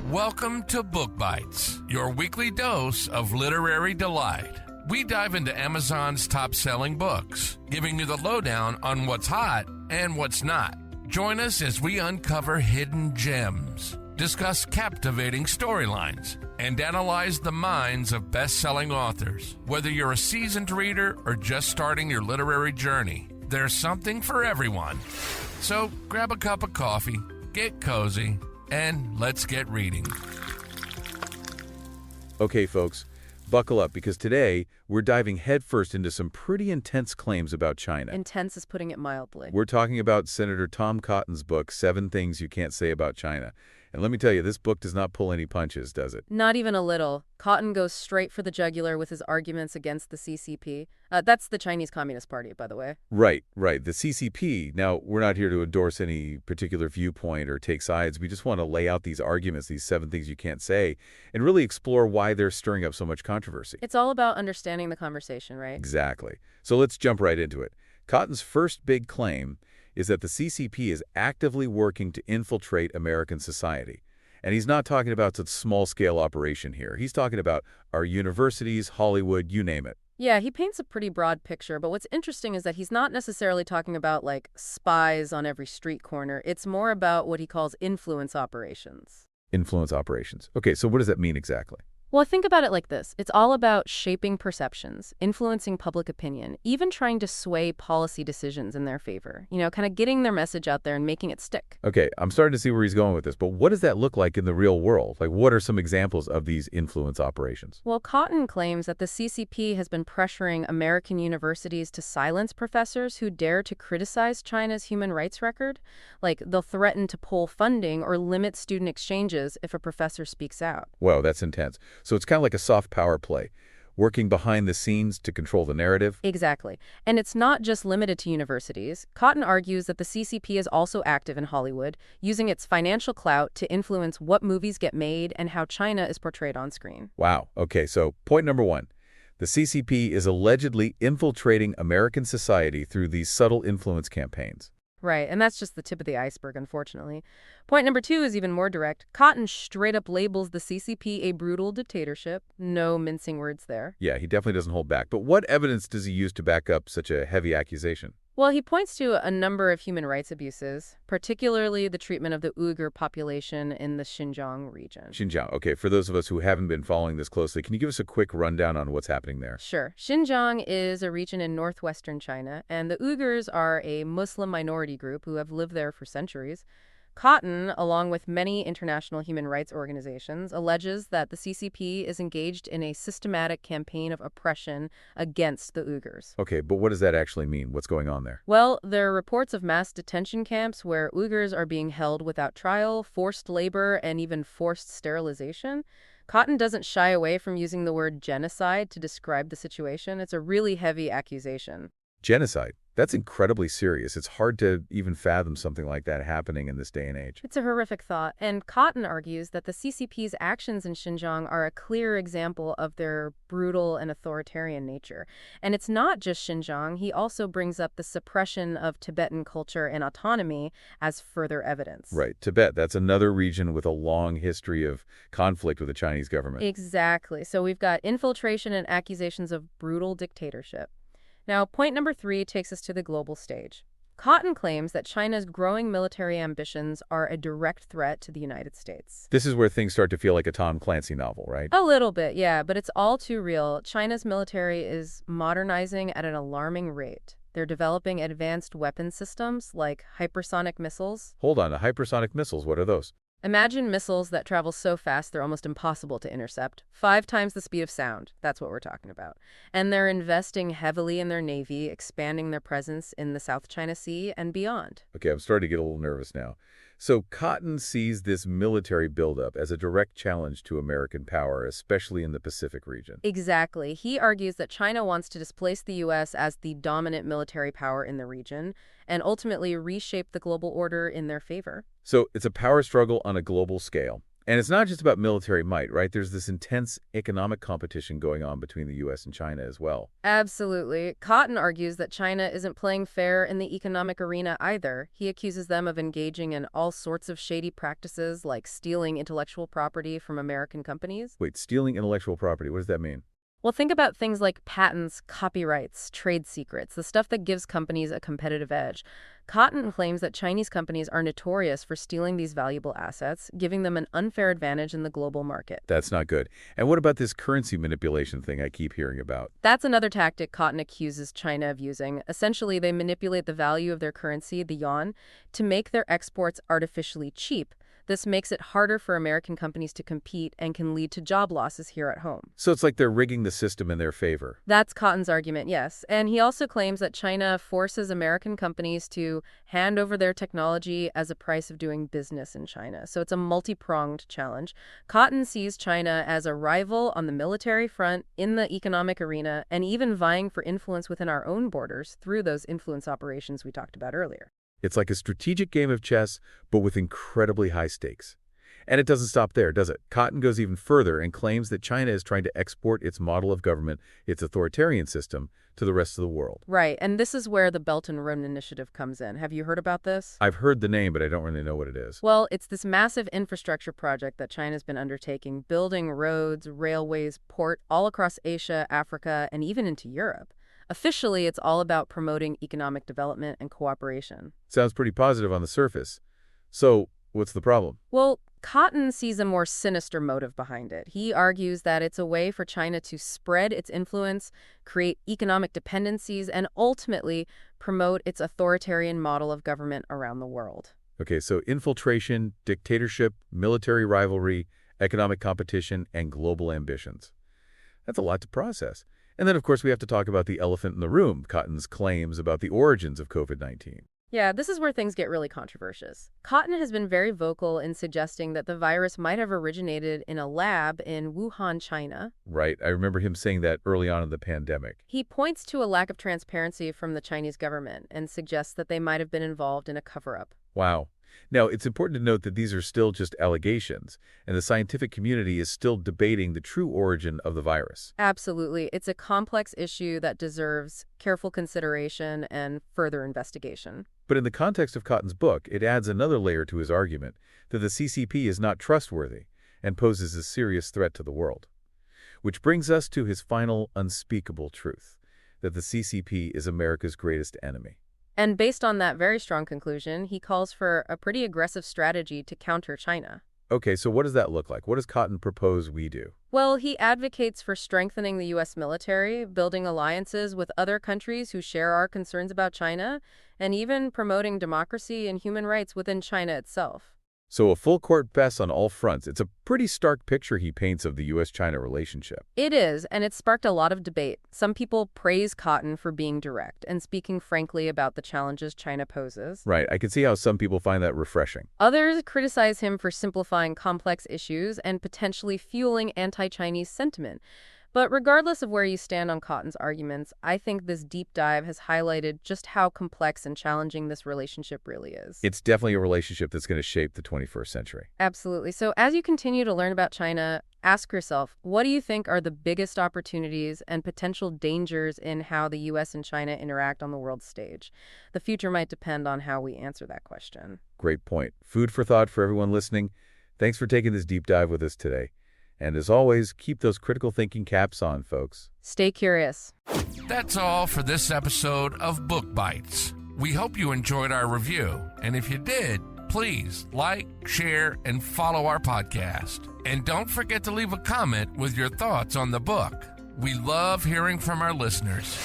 Welcome to Book Bites, your weekly dose of literary delight. We dive into Amazon's top-selling books, giving you the lowdown on what's hot and what's not. Join us as we uncover hidden gems, discuss captivating storylines, and analyze the minds of best-selling authors. Whether you're a seasoned reader or just starting your literary journey, there's something for everyone. So grab a cup of coffee, get cozy, and let's get reading. Okay, folks, buckle up because today we're diving headfirst into some pretty intense claims about China. Intense is putting it mildly. We're talking about Senator Tom Cotton's book, 7 Things You Can't Say About China. And let me tell you, this book does not pull any punches, does it? Not even a little. Cotton goes straight for the jugular with his arguments against the CCP. That's the Chinese Communist Party, by the way. Right. The CCP. Now, we're not here to endorse any particular viewpoint or take sides. We just want to lay out these arguments, these 7 things you can't say, and really explore why they're stirring up so much controversy. It's all about understanding the conversation, right? Exactly. So let's jump right into it. Cotton's first big claim is that the CCP is actively working to infiltrate American society. And he's not talking about such small-scale operation here. He's talking about our universities, Hollywood, you name it. Yeah, he paints a pretty broad picture, but what's interesting is that he's not necessarily talking about, like, spies on every street corner. It's more about what he calls influence operations. Influence operations. Okay, so what does that mean exactly? Well, think about it like this. It's all about shaping perceptions, influencing public opinion, even trying to sway policy decisions in their favor. You know, kind of getting their message out there and making it stick. Okay, I'm starting to see where he's going with this, but what does that look like in the real world? Like, what are some examples of these influence operations? Well, Cotton claims that the CCP has been pressuring American universities to silence professors who dare to criticize China's human rights record. Like, they'll threaten to pull funding or limit student exchanges if a professor speaks out. Wow, that's intense. So it's kind of like a soft power play, working behind the scenes to control the narrative. Exactly. And it's not just limited to universities. Cotton argues that the CCP is also active in Hollywood, using its financial clout to influence what movies get made and how China is portrayed on screen. Wow. Okay, so point number 1. The CCP is allegedly infiltrating American society through these subtle influence campaigns. Right, and that's just the tip of the iceberg, unfortunately. Point number 2 is even more direct. Cotton straight up labels the CCP a brutal dictatorship. No mincing words there. Yeah, he definitely doesn't hold back. But what evidence does he use to back up such a heavy accusation? Well, he points to a number of human rights abuses, particularly the treatment of the Uyghur population in the Xinjiang region. Xinjiang. Okay, for those of us who haven't been following this closely, can you give us a quick rundown on what's happening there? Sure. Xinjiang is a region in northwestern China, and the Uyghurs are a Muslim minority group who have lived there for centuries. Cotton, along with many international human rights organizations, alleges that the CCP is engaged in a systematic campaign of oppression against the Uyghurs. Okay, but what does that actually mean? What's going on there? Well, there are reports of mass detention camps where Uyghurs are being held without trial, forced labor, and even forced sterilization. Cotton doesn't shy away from using the word genocide to describe the situation. It's a really heavy accusation. Genocide. That's incredibly serious. It's hard to even fathom something like that happening in this day and age. It's a horrific thought, and Cotton argues that the CCP's actions in Xinjiang are a clear example of their brutal and authoritarian nature. And it's not just Xinjiang. He also brings up the suppression of Tibetan culture and autonomy as further evidence. Right. Tibet, that's another region with a long history of conflict with the Chinese government. Exactly. So we've got infiltration and accusations of brutal dictatorship. Now, point number 3 takes us to the global stage. Cotton claims that China's growing military ambitions are a direct threat to the United States. This is where things start to feel like a Tom Clancy novel, right? A little bit, yeah, but it's all too real. China's military is modernizing at an alarming rate. They're developing advanced weapon systems like hypersonic missiles. Hold on, the hypersonic missiles, what are those? Imagine missiles that travel so fast they're almost impossible to intercept. 5 times the speed of sound. That's what we're talking about. And they're investing heavily in their navy, expanding their presence in the South China Sea and beyond. Okay, I'm starting to get a little nervous now. So Cotton sees this military buildup as a direct challenge to American power, especially in the Pacific region. Exactly. He argues that China wants to displace the U.S. as the dominant military power in the region and ultimately reshape the global order in their favor. So it's a power struggle on a global scale. And it's not just about military might, right? There's this intense economic competition going on between the U.S. and China as well. Absolutely. Cotton argues that China isn't playing fair in the economic arena either. He accuses them of engaging in all sorts of shady practices like stealing intellectual property from American companies. Wait, stealing intellectual property, what does that mean? Well, think about things like patents, copyrights, trade secrets, the stuff that gives companies a competitive edge. Cotton claims that Chinese companies are notorious for stealing these valuable assets, giving them an unfair advantage in the global market. That's not good. And what about this currency manipulation thing I keep hearing about? That's another tactic Cotton accuses China of using. Essentially, they manipulate the value of their currency, the yuan, to make their exports artificially cheap. This makes it harder for American companies to compete and can lead to job losses here at home. So it's like they're rigging the system in their favor. That's Cotton's argument, yes. And he also claims that China forces American companies to hand over their technology as a price of doing business in China. So it's a multi-pronged challenge. Cotton sees China as a rival on the military front, in the economic arena, and even vying for influence within our own borders through those influence operations we talked about earlier. It's like a strategic game of chess, but with incredibly high stakes. And it doesn't stop there, does it? Cotton goes even further and claims that China is trying to export its model of government, its authoritarian system, to the rest of the world. Right, and this is where the Belt and Road Initiative comes in. Have you heard about this? I've heard the name, but I don't really know what it is. Well, it's this massive infrastructure project that China's been undertaking, building roads, railways, port all across Asia, Africa, and even into Europe. Officially, it's all about promoting economic development and cooperation. Sounds pretty positive on the surface. So, what's the problem? Well, Cotton sees a more sinister motive behind it. He argues that it's a way for China to spread its influence, create economic dependencies, and ultimately promote its authoritarian model of government around the world. Okay, so infiltration, dictatorship, military rivalry, economic competition, and global ambitions. That's a lot to process. And then, of course, we have to talk about the elephant in the room, Cotton's claims about the origins of COVID-19. Yeah, this is where things get really controversial. Cotton has been very vocal in suggesting that the virus might have originated in a lab in Wuhan, China. Right, I remember him saying that early on in the pandemic. He points to a lack of transparency from the Chinese government and suggests that they might have been involved in a cover-up. Wow. Now, it's important to note that these are still just allegations, and the scientific community is still debating the true origin of the virus. Absolutely. It's a complex issue that deserves careful consideration and further investigation. But in the context of Cotton's book, it adds another layer to his argument that the CCP is not trustworthy and poses a serious threat to the world. Which brings us to his final unspeakable truth, that the CCP is America's greatest enemy. And based on that very strong conclusion, he calls for a pretty aggressive strategy to counter China. Okay, so what does that look like? What does Cotton propose we do? Well, he advocates for strengthening the U.S. military, building alliances with other countries who share our concerns about China, and even promoting democracy and human rights within China itself. So a full-court press on all fronts. It's a pretty stark picture he paints of the U.S.-China relationship. It is, and it's sparked a lot of debate. Some people praise Cotton for being direct and speaking frankly about the challenges China poses. Right, I can see how some people find that refreshing. Others criticize him for simplifying complex issues and potentially fueling anti-Chinese sentiment. But regardless of where you stand on Cotton's arguments, I think this deep dive has highlighted just how complex and challenging this relationship really is. It's definitely a relationship that's going to shape the 21st century. Absolutely. So as you continue to learn about China, ask yourself, what do you think are the biggest opportunities and potential dangers in how the U.S. and China interact on the world stage? The future might depend on how we answer that question. Great point. Food for thought for everyone listening. Thanks for taking this deep dive with us today. And as always, keep those critical thinking caps on, folks. Stay curious. That's all for this episode of Book Bites. We hope you enjoyed our review. And if you did, please like, share, and follow our podcast. And don't forget to leave a comment with your thoughts on the book. We love hearing from our listeners.